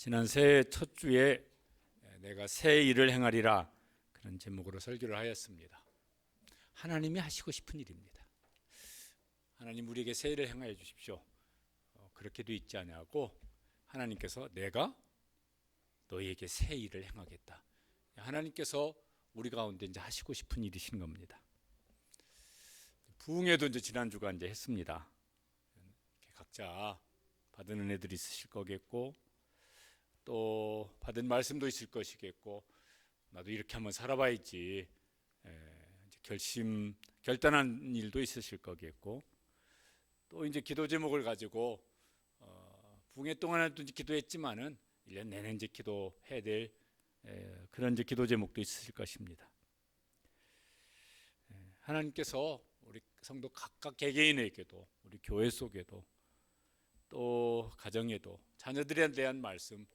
지난 새해 첫 주에 내가 새 일을 행하리라 그런 제목으로 설교를 하였습니다. 하나님이 하시고 싶은 일입니다. 하나님 우리에게 새 일을 행하여 주십시오. 그렇게도 있지 않냐고 하나님께서 내가 너희에게 새 일을 행하겠다. 하나님께서 우리 가운데 이제 하시고 싶은 일이신 겁니다. 부흥회도 이제 지난주가 이제 했습니다. 각자 받은 은혜들이 있으실 거겠고 또 받은 말씀도 있을 것이겠고 나도 이렇게 한번 살아봐야지 이제 결단한 일도 있으실 거겠고 또 이제 기도 제목을 가지고 부흥회 동안에도 이제 기도했지만은 1년 내내 이제 기도해야 될 그런 이제 기도 제목도 있으실 것입니다. 하나님께서 우리 성도 각각 개개인에게도 우리 교회 속에도 또 가정에도 자녀들에 대한 말씀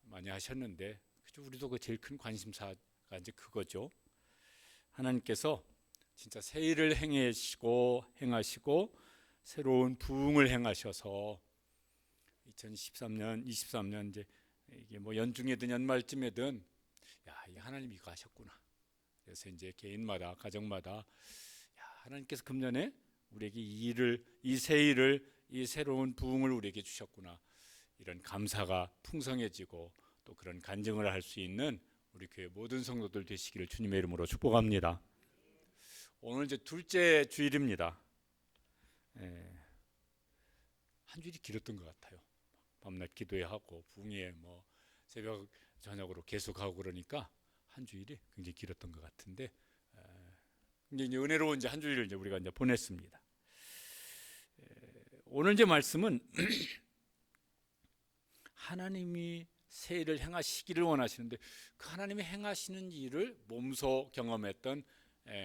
많이 하셨는데 우리도 그 제일 큰 관심사가 이제 그거죠. 하나님께서 진짜 새 일을 행하시고 새로운 부흥을 행하셔서 2023년 이제 이게 뭐 연중에든 연말쯤에든 이 하나님 이거 하셨구나. 그래서 이제 개인마다 가정마다 하나님께서 금년에 우리에게 이 새 일을 이 새로운 부흥을 우리에게 주셨구나. 이런 감사가 풍성해지고 또 그런 간증을 할 수 있는 우리 교회 모든 성도들 되시기를 주님의 이름으로 축복합니다. 오늘 이제 둘째 주일입니다. 한 주일이 길었던 것 같아요. 밤낮 기도하고 부흥회 뭐 새벽 저녁으로 계속하고 그러니까 한 주일이 굉장히 길었던 것 같은데 이제 은혜로운 이제 한 주일을 이제 우리가 이제 보냈습니다. 오늘 이제 말씀은 하나님이 새 일을 행하시기를 원하시는데 그 하나님이 행하시는 일을 몸소 경험했던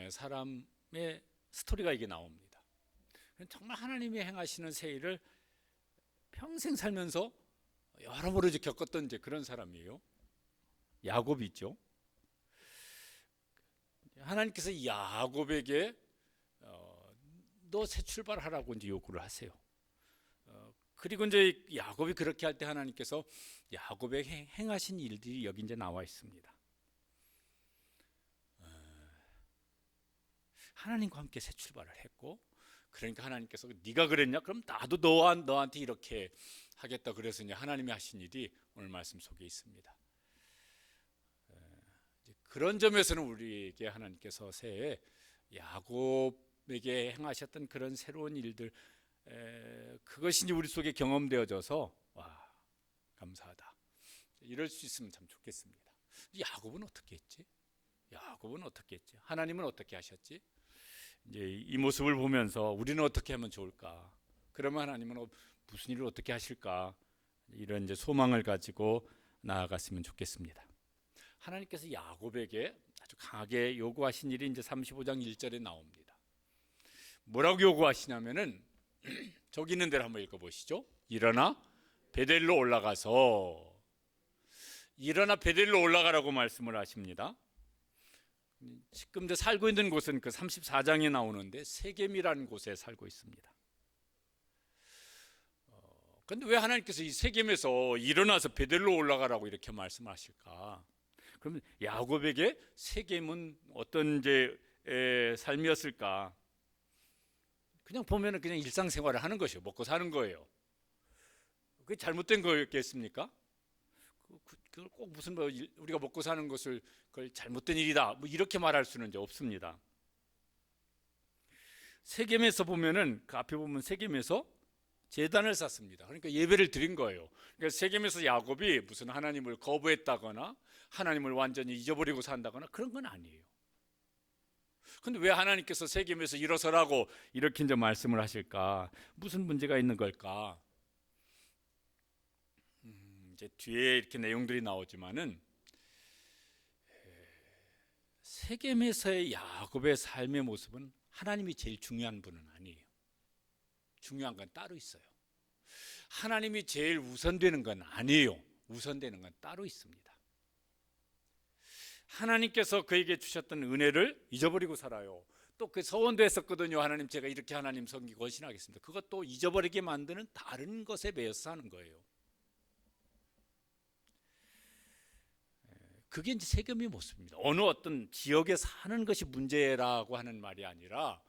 사람의 스토리가 이게 나옵니다. 정말 하나님이 행하시는 새 일을 평생 살면서 여러모로 겪었던 이제 그런 사람이에요. 야곱이죠. 하나님께서 야곱에게 너 새 출발하라고 이제 요구를 하세요. 그리고 이제 야곱이 그렇게 할 때 하나님께서 야곱에게 행하신 일들이 여기 이제 나와 있습니다. 하나님과 함께 새 출발을 했고, 그러니까 하나님께서 네가 그랬냐? 그럼 나도 너한테 이렇게 하겠다. 그래서 이제 하나님이 하신 일이 오늘 말씀 속에 있습니다. 그런 점에서는 우리에게 하나님께서 새해 야곱에게 행하셨던 그런 새로운 일들 그것이 이제 우리 속에 경험되어져서 와 감사하다 이럴 수 있으면 참 좋겠습니다. 야곱은 어떻게 했지? 하나님은 어떻게 하셨지? 이제 이 모습을 보면서 우리는 어떻게 하면 좋을까? 그러면 하나님은 무슨 일을 어떻게 하실까? 이런 이제 소망을 가지고 나아갔으면 좋겠습니다. 하나님께서 야곱에게 아주 강하게 요구하신 일이 이제 35장 1절에 나옵니다. 뭐라고 요구하시냐면은 저기 있는 대로 한번 읽어보시죠. 일어나 베델로 올라가라고 말씀을 하십니다. 지금 이제 살고 있는 곳은 그 34장에 나오는데 세겜이라는 곳에 살고 있습니다. 그런데 왜 하나님께서 이 세겜에서 일어나서 베델로 올라가라고 이렇게 말씀하실까? 그러면 야곱에게 세겜은 어떤 이제 삶이었을까? 그냥 보면은 그냥 일상생활을 하는 것이에요. 먹고 사는 거예요. 그게 잘못된 거였겠습니까? 그걸 꼭 무슨 우리가 먹고 사는 것을 그걸 잘못된 일이다 뭐 이렇게 말할 수는 이제 없습니다. 세겜에서 보면은 그 앞에 보면 세겜에서 제단을 쌓습니다. 그러니까 예배를 드린 거예요. 그러니까 세겜에서 야곱이 무슨 하나님을 거부했다거나 하나님을 완전히 잊어버리고 산다거나 그런 건 아니에요. 근데 왜 하나님께서 세겜에서 일어서라고 이렇게 이제 말씀을 하실까? 무슨 문제가 있는 걸까? 이제 뒤에 이렇게 내용들이 나오지만은 세겜에서의 야곱의 삶의 모습은 하나님이 제일 중요한 분은 아니에요. 중요한 건 따로 있어요. 하나님이 제일 우선되는 건 아니에요. 우선되는 건 따로 있습니다. 하나님께서 그에게 주셨던 은혜를 잊어버리고 살아요. 또 그 서원도 했었거든요. 하나님 제가 이렇게 하나님 섬기고 헌신하겠습니다. 그것도 잊어버리게 만드는 다른 것에 매여서 사는 거예요. 그게 이제 세겜의 모습입니다. 어느 어떤 지역에 사는 것이 문제라고 하는 말이 아니라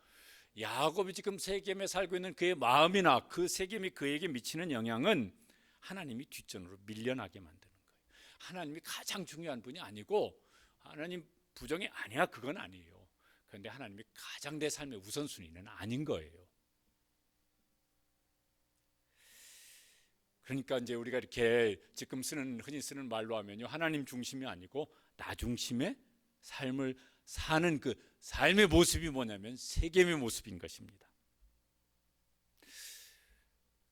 야곱이 지금 세겜에 살고 있는 그의 마음이나 그 세겜이 그에게 미치는 영향은 하나님이 뒷전으로 밀려나게 만드는 거예요. 하나님이 가장 중요한 분이 아니고 하나님 부정이 아니야, 그건 아니에요. 그런데 하나님이 가장 내 삶의 우선순위는 아닌 거예요. 그러니까 이제 우리가 이렇게 지금 흔히 쓰는 말로 하면요, 하나님 중심이 아니고 나 중심의 삶을 사는 그 삶의 모습이 뭐냐면 세겜의 모습인 것입니다.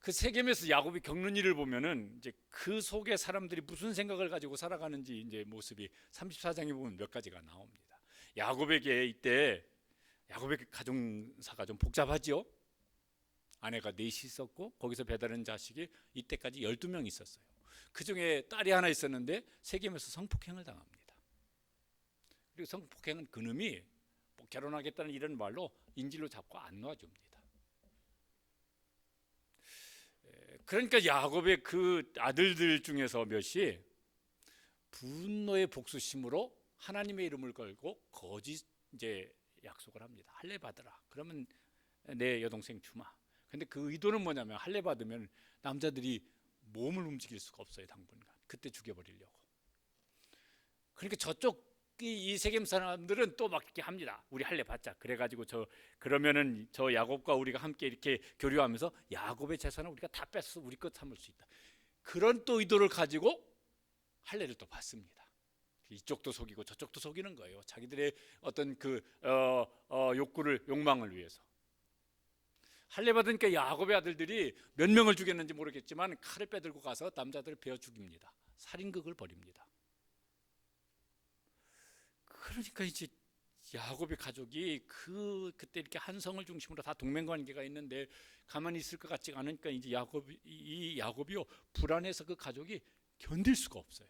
그 세겜에서 야곱이 겪는 일을 보면은 이제 그 속에 사람들이 무슨 생각을 가지고 살아가는지 이제 모습이 34장에 보면 몇 가지가 나옵니다. 야곱에게 이때 야곱의 가정사가 좀 복잡하죠. 아내가 넷이 있었고 거기서 배다른 자식이 이때까지 12명 있었어요. 그 중에 딸이 하나 있었는데 세겜에서 성폭행을 당합니다. 그리고 성폭행은 그놈이 뭐 결혼하겠다는 이런 말로 인질로 잡고 안 놔줍니다. 그러니까 야곱의 그 아들들 중에서 몇이 분노의 복수심으로 하나님의 이름을 걸고 거짓 이제 약속을 합니다. 할례 받으라. 그러면 내 여동생 주마. 근데 그 의도는 뭐냐면 할례 받으면 남자들이 몸을 움직일 수가 없어요, 당분간. 그때 죽여버리려고. 그러니까 이 세겜 사람들은 또 막 이렇게 합니다. 우리 할례 받자. 그래가지고 그러면은 저 야곱과 우리가 함께 이렇게 교류하면서 야곱의 재산을 우리가 다 뺏어서 우리 것 삼을 수 있다. 그런 또 의도를 가지고 할례를 또 받습니다. 이쪽도 속이고 저쪽도 속이는 거예요. 자기들의 어떤 욕망을 위해서. 할례 받으니까 야곱의 아들들이 몇 명을 죽였는지 모르겠지만 칼을 빼들고 가서 남자들을 베어 죽입니다. 살인극을 벌입니다. 그러니까 이제 야곱의 가족이 그때 이렇게 한 성을 중심으로 다 동맹관계가 있는데 가만히 있을 것 같지가 않으니까 이제 야곱이요 불안해서 그 가족이 견딜 수가 없어요.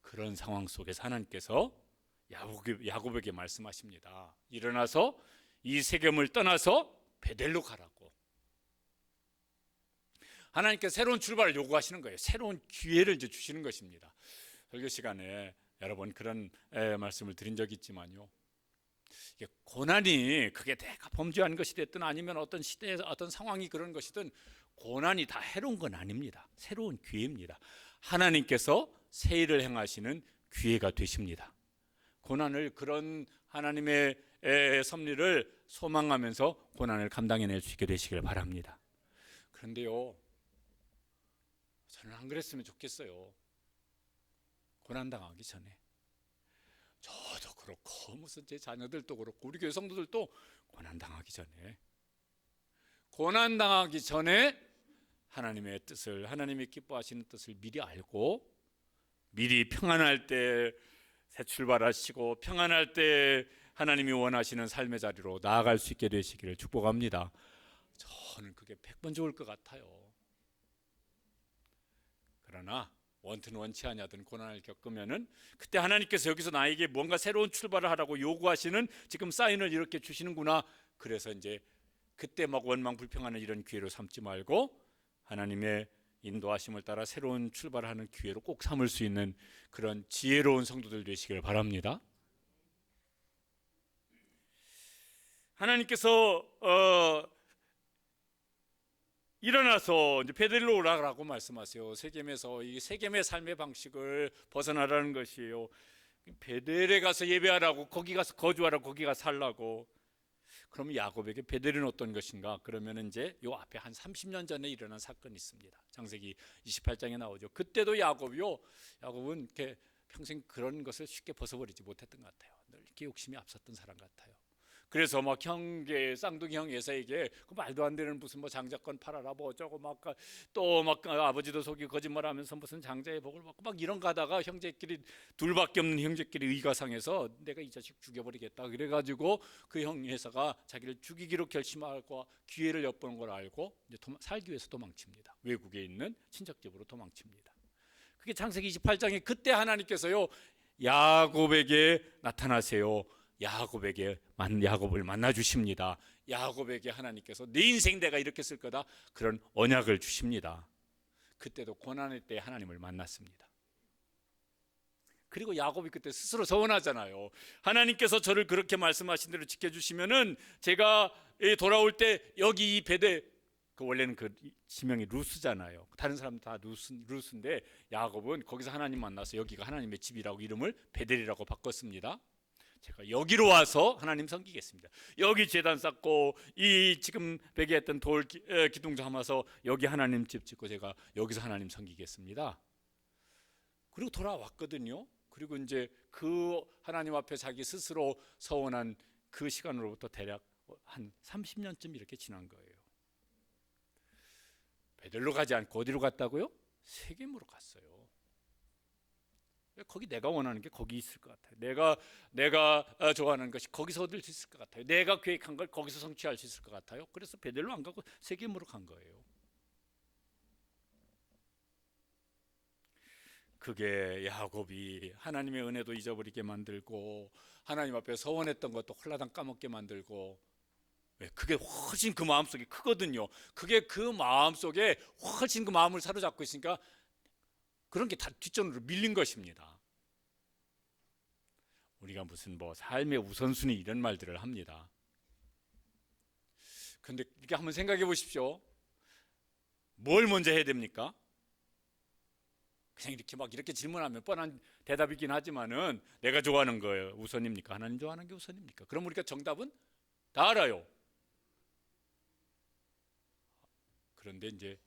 그런 상황 속에서 하나님께서 야곱에게 말씀하십니다. 일어나서 이 세겜을 떠나서 베델로 가라고. 하나님께서 새로운 출발을 요구하시는 거예요. 새로운 기회를 이제 주시는 것입니다. 설교 시간에 여러 번 그런 말씀을 드린 적이 있지만요, 이게 고난이 그게 내가 범죄한 것이 됐든 아니면 어떤 시대에서 어떤 상황이 그런 것이든 고난이 다 해로운 건 아닙니다. 새로운 기회입니다. 하나님께서 새 일을 행하시는 기회가 되십니다. 고난을 그런 하나님의 섭리를 소망하면서 고난을 감당해낼 수 있게 되시길 바랍니다. 그런데요, 저는 안 그랬으면 좋겠어요. 고난당하기 전에. 저도 그렇고 무슨 제 자녀들도 그렇고 우리 교회 성도들도 고난당하기 전에 하나님의 뜻을, 하나님이 기뻐하시는 뜻을 미리 알고 미리 평안할 때 새 출발하시고 평안할 때 하나님이 원하시는 삶의 자리로 나아갈 수 있게 되시기를 축복합니다. 저는 그게 100번 좋을 것 같아요. 그러나 원튼 원치 아니하든 고난을 겪으면은 그때 하나님께서 여기서 나에게 뭔가 새로운 출발을 하라고 요구하시는 지금 사인을 이렇게 주시는구나. 그래서 이제 그때 막 원망 불평하는 이런 기회로 삼지 말고 하나님의 인도하심을 따라 새로운 출발하는 기회로 꼭 삼을 수 있는 그런 지혜로운 성도들 되시길 바랍니다. 하나님께서 일어나서 이제 베델로 오라고 말씀하세요. 세겜에서 이 세겜의 삶의 방식을 벗어나라는 것이에요. 베델에 가서 예배하라고, 거기 가서 거주하라고, 거기 가서 살라고. 그러면 야곱에게 베델은 어떤 것인가? 그러면 이제 요 앞에 한 30년 전에 일어난 사건이 있습니다. 창세기 28장에 나오죠. 그때도 야곱은 이렇게 평생 그런 것을 쉽게 벗어버리지 못했던 것 같아요. 늘 이렇게 욕심이 앞섰던 사람 같아요. 그래서 막 쌍둥이 형 에사에게 그 말도 안 되는 무슨 뭐 장자권 팔아라 뭐 어쩌고 또 아버지도 속이고 거짓말하면서 무슨 장자의 복을 받고 막 이런 거 하다가 형제끼리 둘밖에 없는 형제끼리 의가 상해서 내가 이 자식 죽여버리겠다 그래가지고 그 형 에사가 자기를 죽이기로 결심하고 기회를 엿보는 걸 알고 이제 살기 위해서 도망칩니다. 외국에 있는 친척 집으로 도망칩니다. 그게 창세기 28장에 그때 하나님께서요 야곱에게 나타나세요. 야곱을 만나 주십니다. 야곱에게 하나님께서 내 인생 내가 이렇게 쓸 거다 그런 언약을 주십니다. 그때도 고난의 때 하나님을 만났습니다. 그리고 야곱이 그때 스스로 서운하잖아요. 하나님께서 저를 그렇게 말씀하신 대로 지켜주시면은 제가 돌아올 때 여기 이 베델, 그 원래는 그 지명이 루스잖아요. 다른 사람 다 루스인데 야곱은 거기서 하나님 만나서 여기가 하나님의 집이라고 이름을 베델이라고 바꿨습니다. 제가 여기로 와서 하나님 섬기겠습니다. 여기 제단 쌓고 이 지금 베개했던 돌 기둥 삼아서 여기 하나님 집 짓고 제가 여기서 하나님 섬기겠습니다. 그리고 돌아왔거든요. 그리고 이제 그 하나님 앞에 자기 스스로 서원한 그 시간으로부터 대략 한 30년쯤 이렇게 지난 거예요. 베델로 가지 않고 어디로 갔다고요? 세겜으로 갔어요. 거기 내가 원하는 게 거기 있을 것 같아요. 내가 좋아하는 것이 거기서 얻을 수 있을 것 같아요. 내가 계획한 걸 거기서 성취할 수 있을 것 같아요. 그래서 베델로 안 가고 세겜으로 간 거예요. 그게 야곱이 하나님의 은혜도 잊어버리게 만들고 하나님 앞에 서원했던 것도 홀라당 까먹게 만들고, 그게 훨씬 그 마음속에 크거든요. 그게 그 마음속에 훨씬 그 마음을 사로잡고 있으니까 그런 게 다 뒷전으로 밀린 것입니다. 우리가 무슨 뭐 삶의 우선순위 이런 말들을 합니다. 근데 이렇게 한번 생각해 보십시오. 뭘 먼저 해야 됩니까? 그냥 이렇게 막 이렇게 질문하면 뻔한 대답이긴 하지만은 내가 좋아하는 거예요 우선입니까? 하나님 좋아하는 게 우선입니까? 그럼 우리가 정답은 다 알아요. 그런데 이제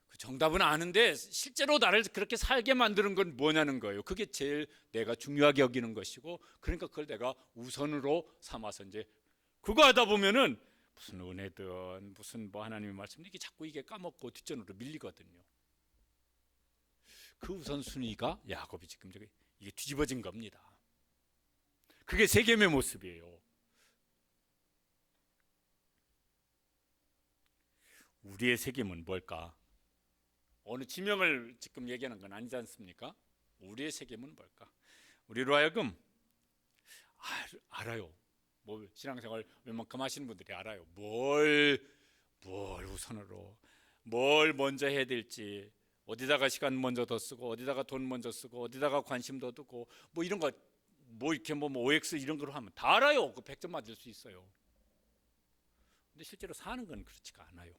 그 정답은 아는데 실제로 나를 그렇게 살게 만드는 건 뭐냐는 거예요. 그게 제일 내가 중요하게 여기는 것이고, 그러니까 그걸 내가 우선으로 삼아서 이제 그거 하다 보면은 무슨 은혜든 무슨 뭐 하나님의 말씀 이게 자꾸 이게 까먹고 뒷전으로 밀리거든요. 그 우선순위가 야곱이 지금 이게 뒤집어진 겁니다. 그게 세겜의 모습이에요. 우리의 세겜은 뭘까? 어느 지명을 지금 얘기하는 건 아니지 않습니까? 우리의 세겜은 뭘까? 우리로 하여금 알아요. 뭐 신앙생활 웬만큼 하시는 분들이 알아요. 뭘 우선으로, 뭘 먼저 해야 될지, 어디다가 시간 먼저 더 쓰고, 어디다가 돈 먼저 쓰고, 어디다가 관심 더 두고, 뭐 이런 거, 뭐 이렇게 뭐 OX 이런 거로 하면 다 알아요. 그 100점 맞을 수 있어요. 근데 실제로 사는 건 그렇지가 않아요.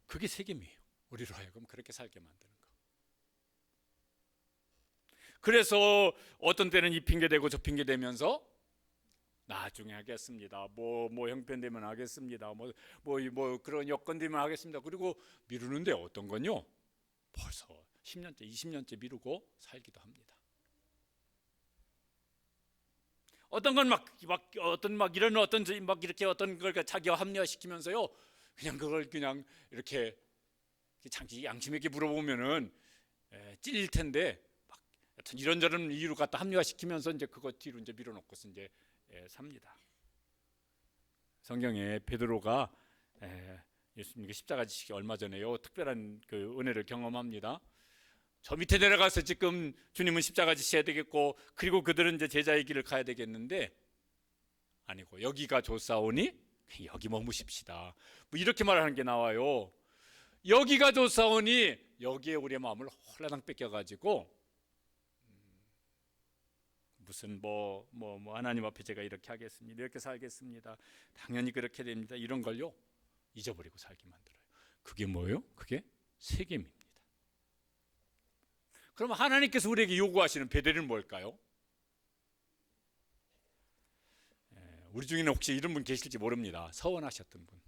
그게 세겜이에요. 우리로 하여금 그렇게 살게 만드는 거. 그래서 어떤 때는 이 핑계 대고 저 핑계 대면서 나중에 하겠습니다. 뭐 형편되면 하겠습니다. 뭐 그런 여건 되면 하겠습니다. 그리고 미루는데 어떤 건요? 벌써 10년째, 20년째 미루고 살기도 합니다. 어떤 건 막 이렇게 어떤 걸 자기와 합리화시키면서요. 그냥 그걸 그냥 이렇게 장기 양심 있게 물어보면은 찔릴 텐데 막 하여튼 이런저런 이유로 갖다 합리화시키면서 이제 그거 뒤로 이제 밀어놓고서 이제 삽니다. 성경에 베드로가 예수님께 십자가 지시기 얼마 전에요 특별한 그 은혜를 경험합니다. 저 밑에 내려가서 지금 주님은 십자가 지셔야 되겠고, 그리고 그들은 이제 제자의 길을 가야 되겠는데, 아니고 여기가 좋사오니 여기 머무십시다. 뭐 이렇게 말하는 게 나와요. 여기가 좋사오니 여기에 우리의 마음을 홀라당 뺏겨가지고 무슨 뭐 하나님 앞에 제가 이렇게 하겠습니다, 이렇게 살겠습니다, 당연히 그렇게 됩니다, 이런 걸요 잊어버리고 살게 만들어요. 그게 뭐예요? 그게 세겜입니다. 그러면 하나님께서 우리에게 요구하시는 베델은 뭘까요? 우리 중에는 혹시 이런 분 계실지 모릅니다. 서원하셨던 분.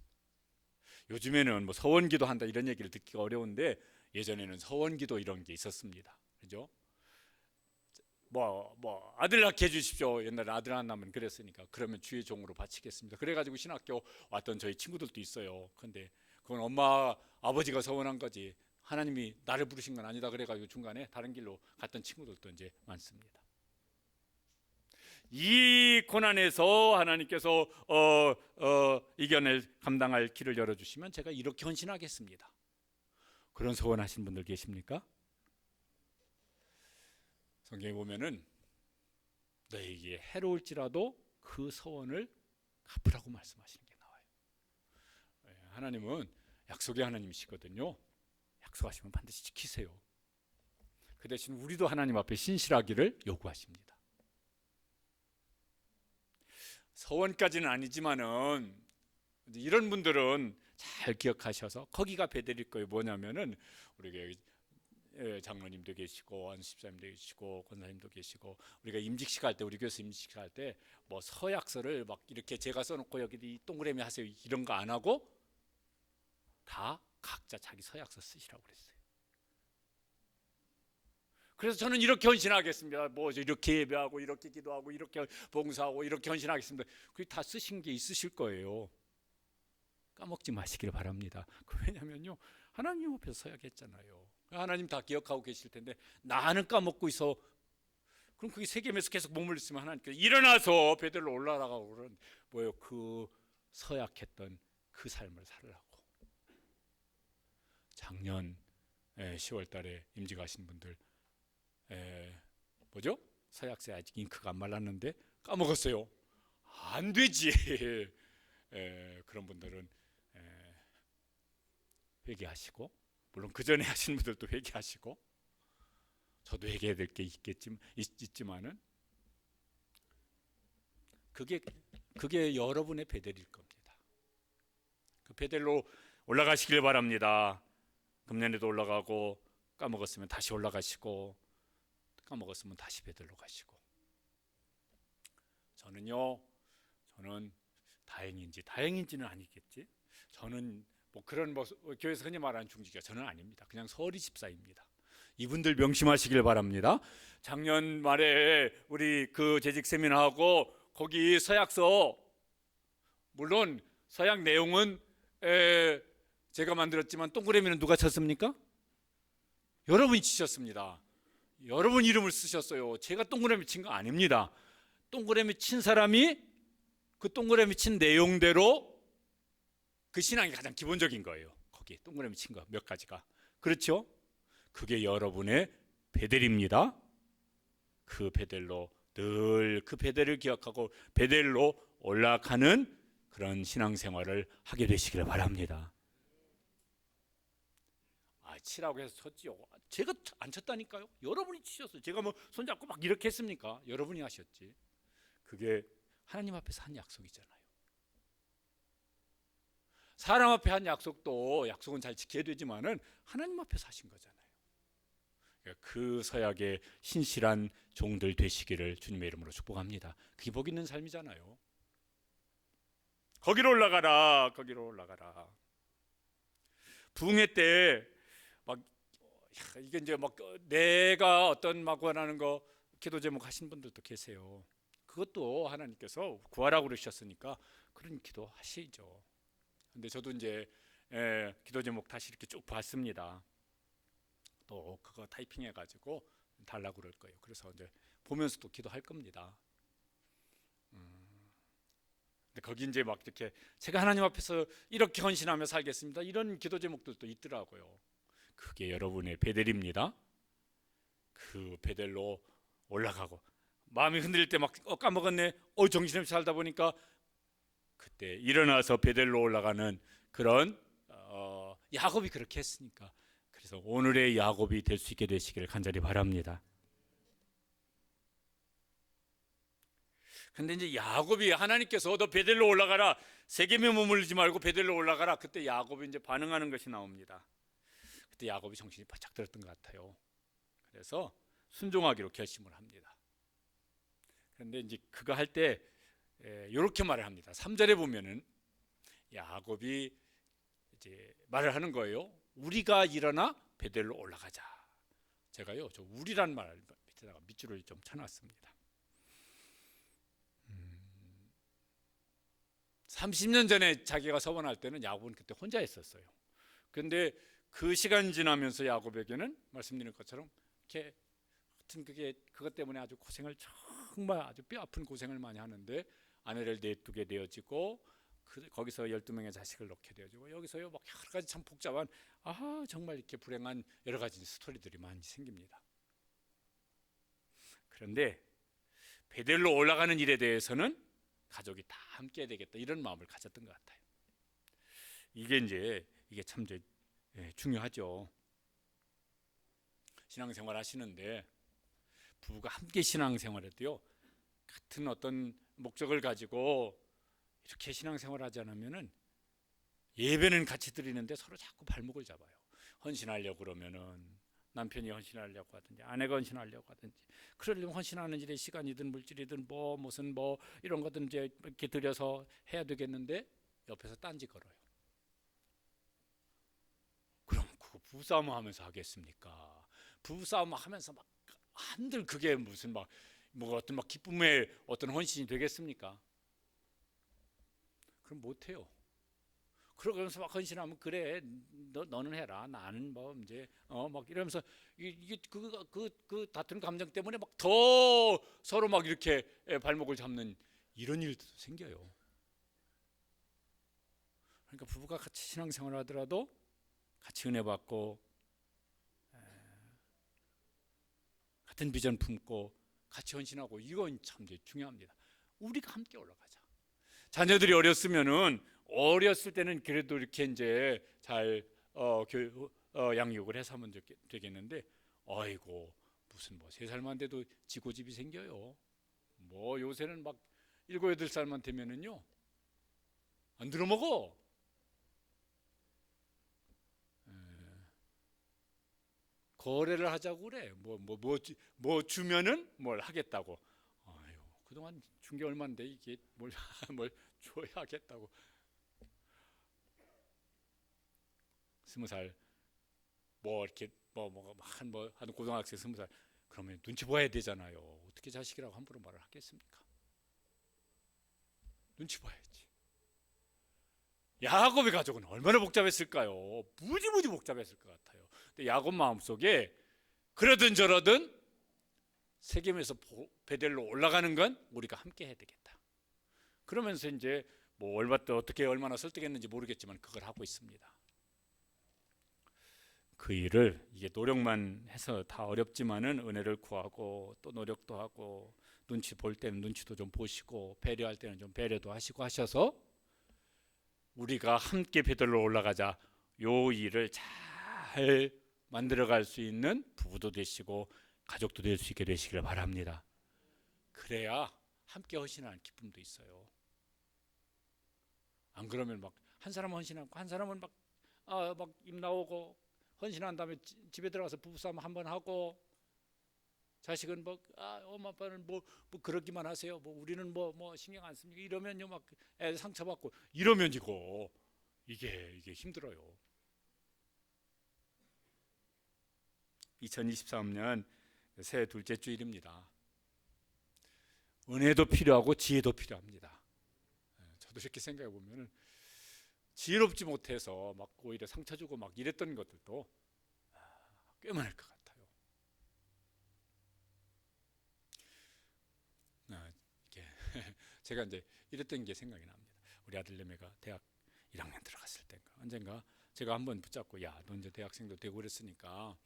요즘에는 뭐 서원기도 한다 이런 얘기를 듣기가 어려운데 예전에는 서원기도 이런 게 있었습니다. 그죠? 뭐 아들 낳게 해주십시오. 옛날에 아들 안 낳으면 그랬으니까 그러면 주의 종으로 바치겠습니다. 그래가지고 신학교 왔던 저희 친구들도 있어요. 근데 그건 엄마 아버지가 서원한 거지 하나님이 나를 부르신 건 아니다 그래가지고 중간에 다른 길로 갔던 친구들도 이제 많습니다. 이 고난에서 하나님께서 이겨낼 감당할 길을 열어주시면 제가 이렇게 헌신하겠습니다. 그런 소원하신 분들 계십니까? 성경에 보면은 너에게 해로울지라도 그 소원을 갚으라고 말씀하시는 게 나와요. 하나님은 약속의 하나님이시거든요. 약속하시면 반드시 지키세요. 그 대신 우리도 하나님 앞에 신실하기를 요구하십니다. 서원까지는 아니지만은 이런 분들은 잘 기억하셔서 거기가 베델일 거예요. 뭐냐면은 우리가 장로님도 계시고 안수집사님도 계시고 권사님도 계시고 우리가 임직식 할 때 우리 교회에서 임직식 할 때 뭐 서약서를 막 이렇게 제가 써놓고 여기 동그라미 하세요 이런 거 안 하고 다 각자 자기 서약서 쓰시라고 그랬어요. 그래서 저는 이렇게 헌신하겠습니다. 뭐 이렇게 예배하고 이렇게 기도하고 이렇게 봉사하고 이렇게 헌신하겠습니다. 그게 다 쓰신 게 있으실 거예요. 까먹지 마시길 바랍니다. 왜냐면요 하나님 앞에서 서약했잖아요. 하나님 다 기억하고 계실 텐데 나는 까먹고 있어. 그럼 그게 세겜에서 계속 머물러 있으면 하나님께서 일어나서 베델로 올라가고 그런 뭐예요? 그 서약했던 그 삶을 살라고. 작년 10월 달에 임직하신 분들 뭐죠? 서약서에 아직 잉크가 안 말랐는데 까먹었어요. 안 되지. 그런 분들은 회개하시고 물론 그 전에 하신 분들도 회개하시고 저도 회개해야 될 게 있지만은 그게 여러분의 베델일 겁니다. 그 베델로 올라가시길 바랍니다. 금년에도 올라가고 까먹었으면 다시 올라가시고 까먹었으면 다시 베델로 가시고. 저는 다행인지는 아니겠지. 저는 뭐 그런 교회에서 흔히 말하는 중직자 저는 아닙니다. 그냥 서리 집사입니다. 이분들 명심하시길 바랍니다. 작년 말에 우리 그 재직 세미나하고 거기 서약서 물론 서약 내용은 제가 만들었지만 동그라미는 누가 쳤습니까? 여러분이 치셨습니다. 여러분 이름을 쓰셨어요. 제가 동그라미 친 거 아닙니다. 동그라미 친 사람이 그 동그라미 친 내용대로 그 신앙이 가장 기본적인 거예요. 거기 동그라미 친 거 몇 가지가. 그렇죠? 그게 여러분의 베델입니다. 그 베델로 늘 그 베델을 기억하고 베델로 올라가는 그런 신앙생활을 하게 되시기를 바랍니다. 치라고 해서 쳤지요. 제가 안 쳤다니까요. 여러분이 치셨어요. 제가 뭐 손잡고 막 이렇게 했습니까? 여러분이 하셨지. 그게 하나님 앞에서 한 약속이잖아요. 사람 앞에 한 약속도 약속은 잘 지켜야 되지만은 하나님 앞에서 하신 거잖아요. 그 서약의 신실한 종들 되시기를 주님의 이름으로 축복합니다. 그게 복 있는 삶이잖아요. 거기로 올라가라. 부흥회 때 막 이게 이제 막 내가 어떤 막 원하는 거 기도 제목 하신 분들도 계세요. 그것도 하나님께서 구하라고 그러셨으니까 그런 기도 하시죠. 근데 저도 이제 기도 제목 다시 이렇게 쭉 봤습니다. 또 그거 타이핑해 가지고 달라고 그럴 거예요. 그래서 이제 보면서 또 기도할 겁니다. 근데 거기 이제 막 이렇게 제가 하나님 앞에서 이렇게 헌신하며 살겠습니다. 이런 기도 제목들도 있더라고요. 그게 여러분의 베델입니다. 그 베델로 올라가고 마음이 흔들릴 때 막 까먹었네. 정신없이 살다 보니까 그때 일어나서 베델로 올라가는 그런 야곱이 그렇게 했으니까 그래서 오늘의 야곱이 될 수 있게 되시기를 간절히 바랍니다. 근데 이제 야곱이 하나님께서 너 베델로 올라가라. 세겜에 머물지 말고 베델로 올라가라. 그때 야곱이 이제 반응하는 것이 나옵니다. 그때 야곱이 정신이 바짝 들었던 것 같아요. 그래서 순종하기로 결심을 합니다. 그런데 이제 그거 할 때 이렇게 말을 합니다. 3절에 보면은 야곱이 이제 말을 하는 거예요. 우리가 일어나 베델로 올라가자. 제가요, 저 우리란 말 밑에다가 밑줄을 좀 쳐놨습니다. 30년 전에 자기가 서원할 때는 야곱은 그때 혼자 있었어요. 그런데 그 시간 지나면서 야곱에게는 말씀드린 것처럼 이렇게 하여튼 그것 때문에 아주 고생을 정말 아주 뼈아픈 고생을 많이 하는데 아내를 내두게 되어지고 거기서 12명의 자식을 낳게 되어지고 여기서요 막 여러 가지 참 복잡한 정말 이렇게 불행한 여러 가지 스토리들이 많이 생깁니다. 그런데 베델로 올라가는 일에 대해서는 가족이 다 함께 해야 되겠다 이런 마음을 가졌던 것 같아요. 이게 참 중요하죠. 신앙생활 하시는데 부부가 함께 신앙생활해도요 같은 어떤 목적을 가지고 이렇게 신앙생활 하지 않으면은 예배는 같이 드리는데 서로 자꾸 발목을 잡아요. 헌신하려고 그러면은 남편이 헌신하려고 하든지 아내가 헌신하려고 하든지 그러려면 헌신하는 일에 시간이든 물질이든 뭐 무슨 뭐 이런 거든 이제 이렇게 들여서 해야 되겠는데 옆에서 딴지 걸어요. 그럼 그거 부부싸움 하면서 하겠습니까? 부부싸움 하면서 막 한들 그게 무슨 막 뭐 어떤 막 기쁨의 어떤 헌신이 되겠습니까? 그럼 못 해요. 그러면서 막 헌신하면 그래 너는 해라 나는 뭐 이제 막 이러면서 이게 그 다투는 감정 때문에 막 더 서로 막 이렇게 발목을 잡는 이런 일도 생겨요. 그러니까 부부가 같이 신앙생활을 하더라도 같이 은혜 받고 같은 비전 품고 같이 헌신하고 이건 참 중요합니다. 우리가 함께 올라가자. 자녀들이 어렸을 때는 그래도 이렇게 이제 잘 양육을 해서 하면 되겠는데 아이고 무슨 뭐 3살만 돼도 지고집이 생겨요. 뭐 요새는 막 7, 8살만 되면은요 안 들어먹어. 거래를 하자고 그래. 뭐 주면은 뭘 하겠다고. 아유 그동안 준 게 얼마인데 이게 뭘 뭘 줘야 하겠다고. 20살 뭐 이렇게 한 고등학생 20살 그러면 눈치 봐야 되잖아요. 어떻게 자식이라고 함부로 말을 하겠습니까? 눈치 봐야지. 야곱의 가족은 얼마나 복잡했을까요? 무지무지 복잡했을 것 같아요. 근데 야곱 마음속에 그러든 저러든 세겜에서 베델로 올라가는 건 우리가 함께 해야 되겠다. 그러면서 이제 뭐 얼마나 설득했는지 모르겠지만 그걸 하고 있습니다. 그 일을 이게 노력만 해서 다 어렵지만은 은혜를 구하고 또 노력도 하고 눈치 볼 때는 눈치도 좀 보시고 배려할 때는 좀 배려도 하시고 하셔서 우리가 함께 베들로 올라가자 요 일을 잘 만들어갈 수 있는 부부도 되시고 가족도 될 수 있게 되시기를 바랍니다. 그래야 함께 헌신하는 기쁨도 있어요. 안 그러면 막 한 사람은 헌신하고 한 사람은 막 입 나오고 헌신한 다음에 집에 들어가서 부부싸움 한번 하고 자식은 엄마 아빠는 뭐 그러기만 하세요. 뭐 우리는 뭐 신경 안 씁니까? 이러면요 막 애 상처받고 이러면 이게 힘들어요. 2023년 새해 둘째 주일입니다. 은혜도 필요하고 지혜도 필요합니다. 저도 이렇게 생각해 보면은 지혜롭지 못해서 막 오히려 상처 주고 막 이랬던 것들도 꽤 많을 것 같아요. 이게 제가 이제 이랬던 게 생각이 납니다. 우리 아들내미가 대학 1학년 들어갔을 때인가 언젠가 제가 한번 붙잡고 야, 너 이제 대학생도 되고 그랬으니까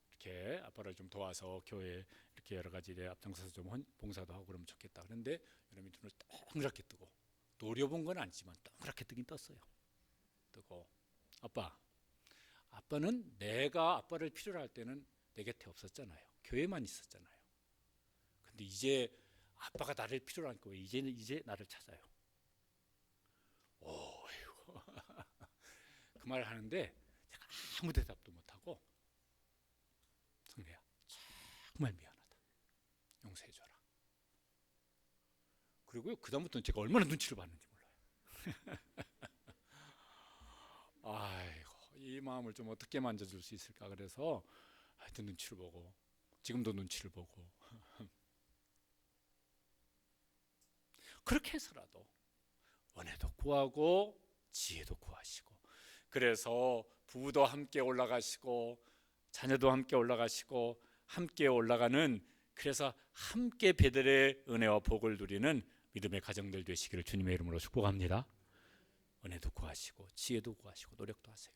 이렇게 아빠를 좀 도와서 교회 이렇게 여러 가지 일에 앞장서서 좀 봉사도 하고 그러면 좋겠다. 그런데 여러분이 눈을 동그랗게 뜨고 노려본 건 아니지만 동그랗게 뜨긴 떴어요. 뜨고 아빠는 내가 아빠를 필요로 할 때는 내 곁에 없었잖아요. 교회만 있었잖아요. 근데 이제 아빠가 나를 필요로 하니까 왜 이제 나를 찾아요. 그 말을 하는데 제가 아무 대답도 못하고 성래야 정말 미안하다. 용서해줘라. 그리고요 그 다음부터는 제가 얼마나 눈치를 봤는지 몰라요. 아이고 이 마음을 좀 어떻게 만져줄 수 있을까 그래서 하여튼 눈치를 보고 지금도 눈치를 보고 그렇게 해서라도 은혜도 구하고 지혜도 구하시고 그래서 부부도 함께 올라가시고 자녀도 함께 올라가시고 함께 올라가는 그래서 함께 베델의 은혜와 복을 누리는 믿음의 가정들 되시기를 주님의 이름으로 축복합니다. 은혜도 구하시고 지혜도 구하시고 노력도 하세요.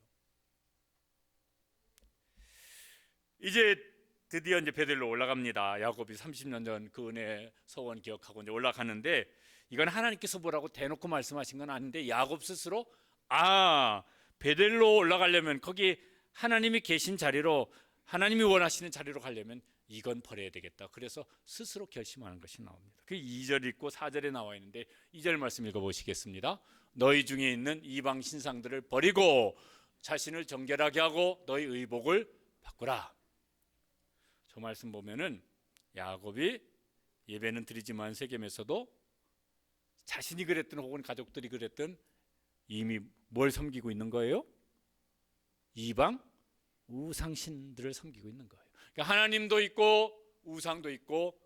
이제 드디어 이제 베델로 올라갑니다. 야곱이 30년 전 그 은혜 서원 기억하고 이제 올라가는데 이건 하나님께서 뭐라고 대놓고 말씀하신 건 아닌데 야곱 스스로 베델로 올라가려면 거기 하나님이 계신 자리로 하나님이 원하시는 자리로 가려면 이건 버려야 되겠다. 그래서 스스로 결심하는 것이 나옵니다. 그 2절 읽고 4절에 나와 있는데 2절 말씀 읽어보시겠습니다. 너희 중에 있는 이방 신상들을 버리고 자신을 정결하게 하고 너희 의복을 바꾸라. 저 말씀 보면은 야곱이 예배는 드리지만 세겜에서도 자신이 그랬든 혹은 가족들이 그랬든 이미 뭘 섬기고 있는 거예요? 이방 우상신들을 섬기고 있는 거예요. 그러니까 하나님도 있고 우상도 있고,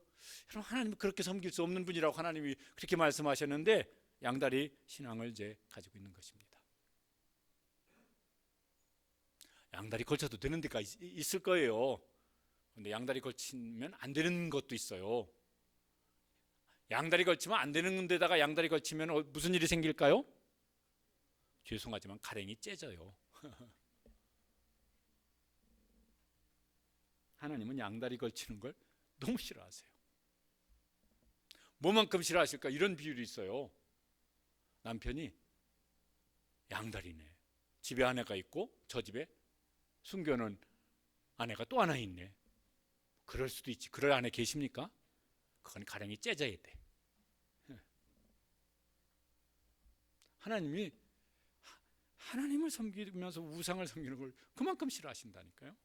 여러분 하나님은 그렇게 섬길 수 없는 분이라고 하나님이 그렇게 말씀하셨는데 양다리 신앙을 이제 가지고 있는 것입니다. 양다리 걸쳐도 되는 데가 있을 거예요. 근데 양다리 걸치면 안 되는 것도 있어요. 양다리 걸치면 안 되는 데다가 양다리 걸치면 무슨 일이 생길까요? 죄송하지만 가랭이 째져요. 하나님은 양다리 걸치는 걸 너무 싫어하세요. 뭐만큼 싫어하실까? 이런 비율이 있어요. 남편이 양다리네. 집에 아내가 있고 저 집에 숨겨놓은 아내가 또 하나 있네. 그럴 수도 있지. 그럴 아내 계십니까? 그건 가랭이 째져야 돼. 하나님을 섬기면서 우상을 섬기는 걸 그만큼 싫어하신다니까요.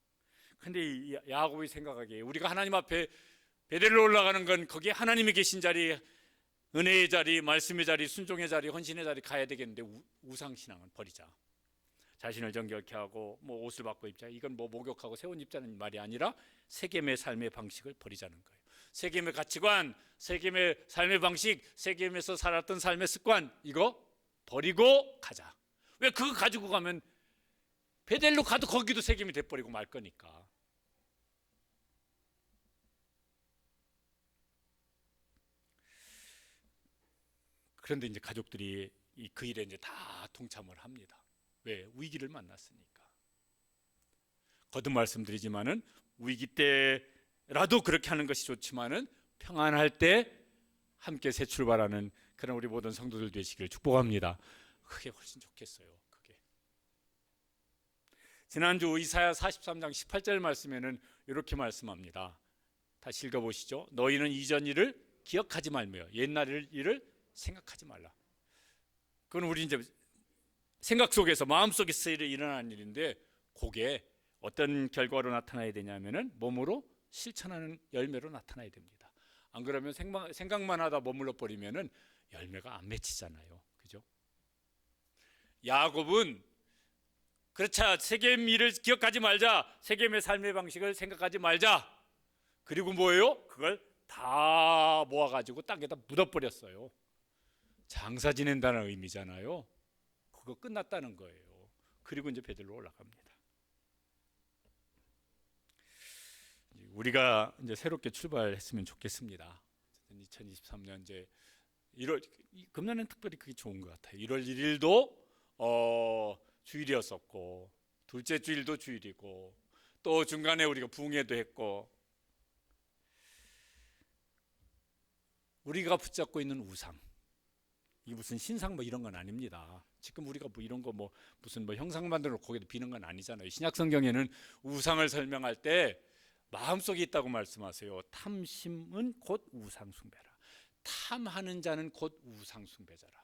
근데 야곱이 생각하기에 우리가 하나님 앞에 베델로 올라가는 건 거기에 하나님이 계신 자리, 은혜의 자리, 말씀의 자리, 순종의 자리, 헌신의 자리 가야 되겠는데 우상신앙은 버리자. 자신을 정결케 하고 뭐 옷을 바꿔 입자. 이건 뭐 목욕하고 새 옷 입자는 말이 아니라 세겜의 삶의 방식을 버리자는 거예요. 세겜의 가치관, 세겜의 삶의 방식, 세겜에서 살았던 삶의 습관, 이거 버리고 가자. 왜 그거 가지고 가면 베델로 가도 거기도 세겜이 돼버리고 말 거니까. 그런데 이제 가족들이 그 일에 이제 다 동참을 합니다. 왜? 위기를 만났으니까. 거듭 말씀드리지만은 위기 때라도 그렇게 하는 것이 좋지만은 평안할 때 함께 새 출발하는 그런 우리 모든 성도들 되시기를 축복합니다. 그게 훨씬 좋겠어요. 그게. 지난주 이사야 43장 18절 말씀에는 이렇게 말씀합니다. 다시 읽어보시죠. 너희는 이전 일을 기억하지 말며 옛날 일을 생각하지 말라. 그건 우리 이제 생각 속에서 마음속에서 일어나는 일인데, 그게 어떤 결과로 나타나야 되냐면은 몸으로 실천하는 열매로 나타나야 됩니다. 안 그러면 생각만 하다 머물러 버리면은 열매가 안 맺히잖아요. 그죠? 야곱은 그렇자, 세겜 일을 기억하지 말자, 세겜의 삶의 방식을 생각하지 말자. 그리고 뭐예요? 그걸 다 모아가지고 땅에다 묻어버렸어요. 장사 지낸다는 의미잖아요. 그거 끝났다는 거예요. 그리고 이제 베들로 올라갑니다. 우리가 이제 새롭게 출발했으면 좋겠습니다. 2023년 이제 1월, 금년은 특별히 그게 좋은 것 같아요. 1월 1일도 주일이었었고, 둘째 주일도 주일이고, 또 중간에 우리가 부흥회도 했고, 우리가 붙잡고 있는 우상, 이게 무슨 신상 뭐 이런 건 아닙니다. 지금 우리가 뭐 이런 거 뭐 무슨 뭐 형상 만들어 놓고 거기다 비는 건 아니잖아요. 신약 성경에는 우상을 설명할 때 마음속에 있다고 말씀하세요. 탐심은 곧 우상 숭배라. 탐하는 자는 곧 우상 숭배자라.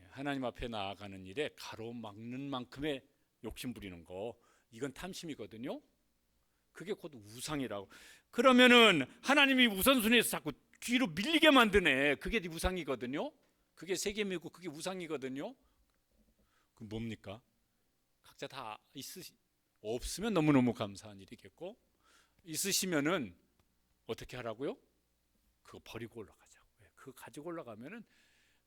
하나님 앞에 나아가는 일에 가로막는 만큼의 욕심 부리는 거, 이건 탐심이거든요. 그게 곧 우상이라고. 그러면은 하나님이 우선순위에서 자꾸 뒤로 밀리게 만드네. 그게 우상이거든요. 그게 세겜이고 그게 우상이거든요. 그 뭡니까? 각자 다 없으면 너무너무 감사한 일이겠고, 있으시면은 어떻게 하라고요? 그거 버리고 올라가자고. 그거 가지고 올라가면은,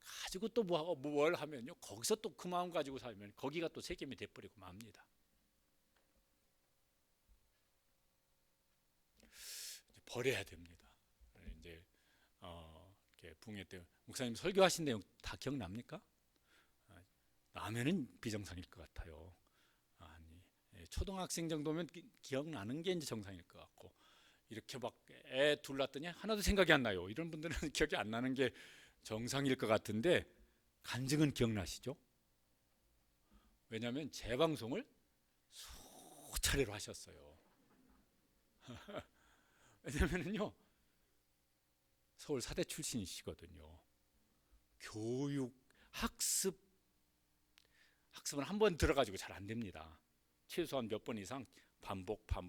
가지고 또 뭘 하면요, 거기서 또 그 마음 가지고 살면 거기가 또 세겜이 돼버리고 맙니다. 이제 버려야 됩니다. 이제 이렇게 부흥회 때 목사님 설교하신 내용 다 기억납니까? 나면은 비정상일 것 같아요. 초등학생 정도면 기억나는 게 이제 정상일 것 같고, 이렇게 막 애 둘 낳았더니 하나도 생각이 안 나요. 이런 분들은 기억이 안 나는 게 정상일 것 같은데, 간증은 기억나시죠? 왜냐하면 제 방송을 차례로 하셨어요. 왜냐면은요, 서울 사대 출신이시거든요. 교육, 학습은 한 번 들어가지고 잘 안 됩니다. 최소한 몇 번 이상 반복할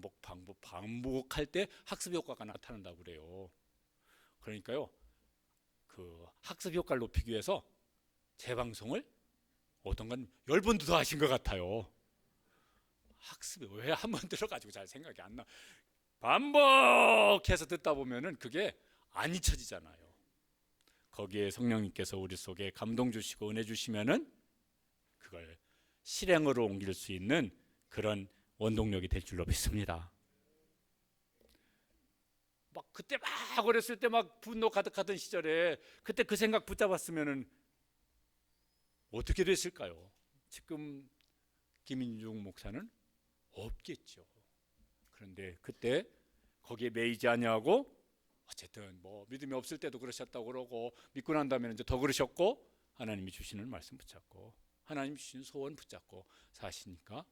때 학습 효과가 나타난다고 그래요. 그러니까요, 그 학습 효과를 높이기 위해서 재방송을 어떤 건 10번도 더 하신 것 같아요. 학습이 왜 한 번 들어가지고 잘 생각이 안 나. 반복해서 듣다 보면은 그게 안 잊혀지잖아요. 거기에 성령님께서 우리 속에 감동 주시고 은혜 주시면은 그걸 실행으로 옮길 수 있는 그런 원동력이 될 줄로 믿습니다. 막 그때 막 어렸을 때 막 분노 가득하던 시절에 그때 그 생각 붙잡았으면은 어떻게 됐을까요? 지금 김인중 목사는 없겠죠. 그런데 그때 거기에 매이지 아니하고 어쨌든 뭐 믿음이 없을 때도 그러셨다고 그러고 믿고 난 다음에는 이제 더 그러셨고 하나님이 주시는 말씀 붙잡고 하나님 주시는 소원 붙잡고 사시니까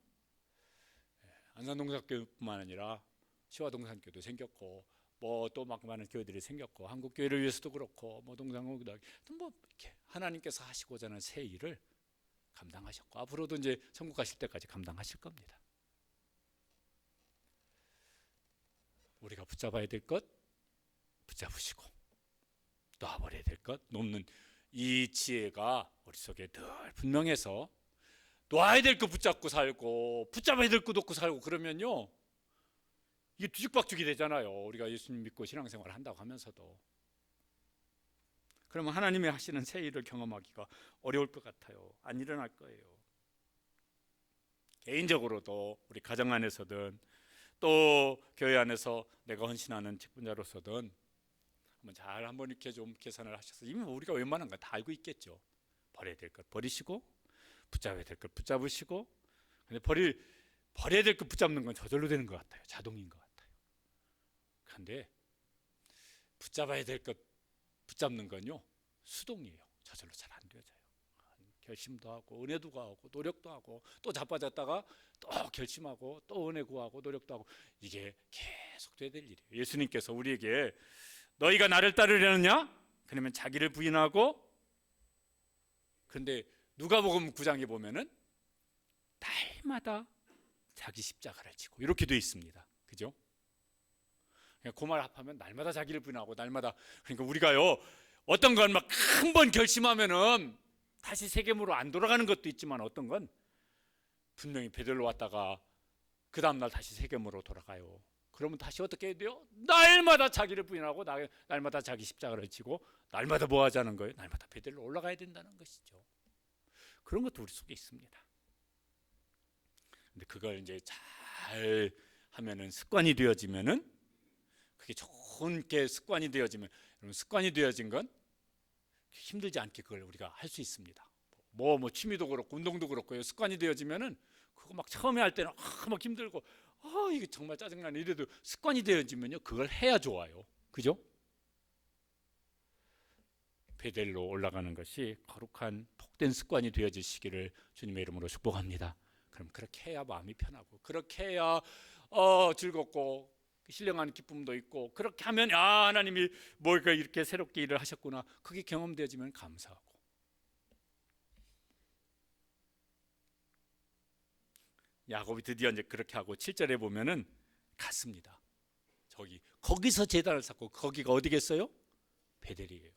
안산동산교회뿐만 아니라 시화동산교회도 생겼고 뭐 또 막 많은 교회들이 생겼고 한국교회를 위해서도 그렇고 뭐 동산교회도 뭐 이렇게 하나님께서 하시고자 하는 새 일을 감당하셨고 앞으로도 이제 천국 가실 때까지 감당하실 겁니다. 우리가 붙잡아야 될 것 붙잡으시고 놔버려야 될 것 놓는 이 지혜가 우리 속에 늘 분명해서 놔야 될 거 붙잡고 살고 붙잡아야 될 거 놓고 살고 그러면요 이게 뒤죽박죽이 되잖아요. 우리가 예수님 믿고 신앙생활을 한다고 하면서도 그러면 하나님의 하시는 새 일을 경험하기가 어려울 것 같아요. 안 일어날 거예요. 개인적으로도 우리 가정 안에서든 또 교회 안에서 내가 헌신하는 직분자로서든 한번 이렇게 좀 계산을 하셔서 이미 우리가 웬만한 거 다 알고 있겠죠. 버려야 될 것 버리시고 붙잡아야 될 것 붙잡으시고 근데 버려야 될 것 붙잡는 건 저절로 되는 것 같아요. 자동인 것 같아요. 그런데 붙잡아야 될 것 붙잡는 건요 수동이에요. 저절로 잘 안 되어져요. 결심도 하고 은혜도 구하고 노력도 하고 또 자빠졌다가 또 결심하고 또 은혜 구하고 노력도 하고 이게 계속 돼야 될 일이에요. 예수님께서 우리에게 너희가 나를 따르려느냐? 그러면 자기를 부인하고 그런데 누가복음 9장에 보면은 날마다 자기 십자가를 지고 이렇게 돼 있습니다. 그죠? 그 말 합하면 날마다 자기를 부인하고 날마다 그러니까 우리가요 어떤 건 막 한 번 결심하면은 다시 세겜으로 안 돌아가는 것도 있지만 어떤 건 분명히 베들로 왔다가 그 다음날 다시 세겜으로 돌아가요. 그러면 다시 어떻게 해야 돼요? 날마다 자기를 부인하고 날마다 자기 십자가를 지고 날마다 뭐 하자는 거예요? 날마다 베들로 올라가야 된다는 것이죠. 그런 것도 우리 속에 있습니다. 근데 그걸 이제 잘 하면은 습관이 되어지면은 그게 좋은 게 습관이 되어지면 여러분 습관이 되어진 건 힘들지 않게 그걸 우리가 할 수 있습니다. 뭐 취미도 그렇고 운동도 그렇고요. 습관이 되어지면은 그거 막 처음에 할 때는 막 힘들고 이게 정말 짜증나네 이래도 습관이 되어지면요 그걸 해야 좋아요. 그죠? 베델로 올라가는 것이 거룩한 복된 습관이 되어지시기를 주님의 이름으로 축복합니다. 그럼 그렇게 해야 마음이 편하고 그렇게 해야 즐겁고 신령한 기쁨도 있고 그렇게 하면 하나님이 뭔가 이렇게 새롭게 일을 하셨구나 그게 경험되어지면 감사하고 야곱이 드디어 이제 그렇게 하고 7절에 보면은 갔습니다. 거기서 제단을 쌓고 거기가 어디겠어요? 베델이에요.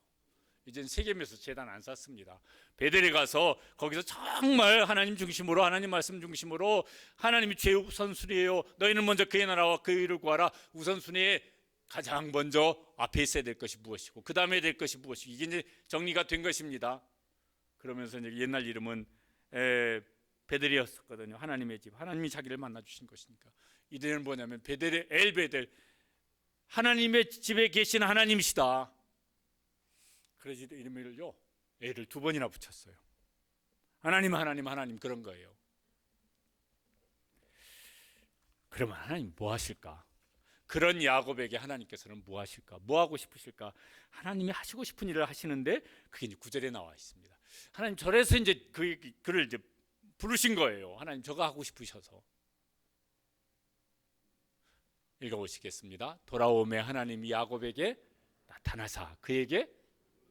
이제는 세겜에서 제단 안 쌓습니다. 베델에 가서 거기서 정말 하나님 중심으로 하나님 말씀 중심으로 하나님이 최우선순위예요. 너희는 먼저 그의 나라와 그의 의를 구하라. 우선순위에 가장 먼저 앞에 있어야 될 것이 무엇이고 그 다음에 될 것이 무엇이고 이게 이제 정리가 된 것입니다. 그러면서 이제 옛날 이름은 베델이었었거든요. 하나님의 집, 하나님이 자기를 만나 주신 것이니까 이들은 뭐냐면 베델의 엘베델 하나님의 집에 계신 하나님이시다. 그래서 이름을요 애를 2번이나 붙였어요. 하나님 그런 거예요. 그러면 하나님 뭐 하실까? 그런 야곱에게 하나님께서는 뭐 하실까? 뭐 하고 싶으실까? 하나님이 하시고 싶은 일을 하시는데 그게 이제 9절에 나와 있습니다. 하나님 절에서 이제 그를 이제 부르신 거예요. 하나님 저거 하고 싶으셔서. 읽어보시겠습니다. 돌아오매 하나님이 야곱에게 나타나사 그에게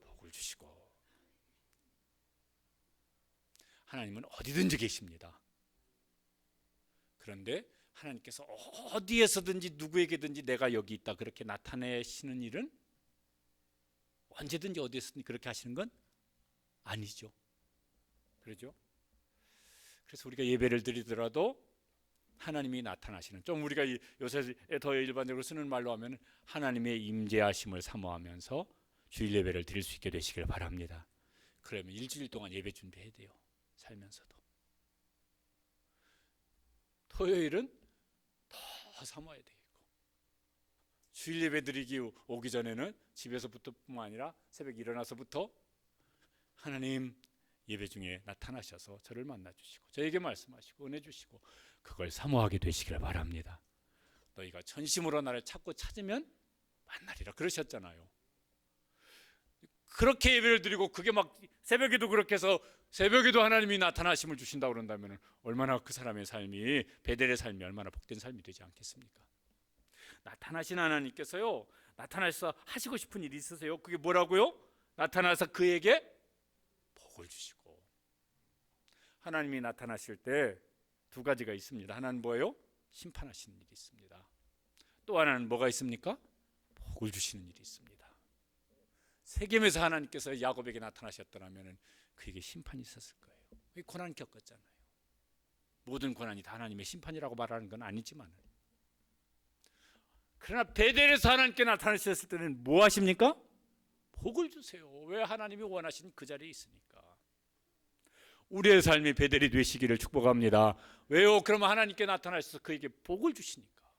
복을 주시고. 하나님은 어디든지 계십니다. 그런데 하나님께서 어디에서든지 누구에게든지 내가 여기 있다 그렇게 나타내시는 일은 언제든지 어디에서든지 그렇게 하시는 건 아니죠. 그렇죠? 그래서 우리가 예배를 드리더라도 하나님이 나타나시는, 좀 우리가 요새 더 일반적으로 쓰는 말로 하면 하나님의 임재하심을 사모하면서 주일 예배를 드릴 수 있게 되시길 바랍니다. 그러면 일주일 동안 예배 준비해야 돼요. 살면서도 토요일은 더 사모해야 되고, 주일 예배 드리기 오기 전에는 집에서부터뿐만 아니라 새벽 일어나서부터 하나님 예배 중에 나타나셔서 저를 만나주시고 저에게 말씀하시고 은혜 주시고 그걸 사모하게 되시길 바랍니다. 너희가 전심으로 나를 찾고 찾으면 만나리라 그러셨잖아요. 그렇게 예배를 드리고 그게 막 새벽에도 그렇게 해서 새벽에도 하나님이 나타나심을 주신다고 그런다면 얼마나 그 사람의 삶이, 베델의 삶이 얼마나 복된 삶이 되지 않겠습니까? 나타나신 하나님께서요, 나타나셔서 하시고 싶은 일이 있으세요. 그게 뭐라고요? 나타나서 그에게 복을 주시고. 하나님이 나타나실 때 두 가지가 있습니다. 하나는 뭐예요? 심판하시는 일이 있습니다. 또 하나는 뭐가 있습니까? 복을 주시는 일이 있습니다. 세겜에서 하나님께서 야곱에게 나타나셨더라면 그에게 심판이 있었을 거예요. 고난 겪었잖아요. 모든 고난이 다 하나님의 심판이라고 말하는 건 아니지만, 그러나 베델에서 하나님께 나타나셨을 때는 뭐 하십니까? 복을 주세요. 왜? 하나님이 원하시는 그 자리에 있으니까. 우리의 삶이 베델이 되시기를 축복합니다. 왜요? 그러면 하나님께 나타나셔서 그에게 복을 주시니까.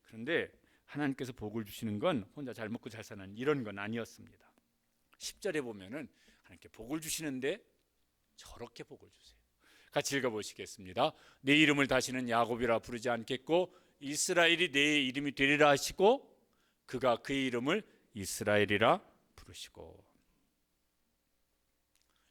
그런데 하나님께서 복을 주시는 건 혼자 잘 먹고 잘 사는 이런 건 아니었습니다. 10절에 보면은 하나님께 복을 주시는데 저렇게 복을 주세요. 같이 읽어보시겠습니다. 내 이름을 다시는 야곱이라 부르지 않겠고 이스라엘이 내 이름이 되리라 하시고 그가 그의 이름을 이스라엘이라 부르시고.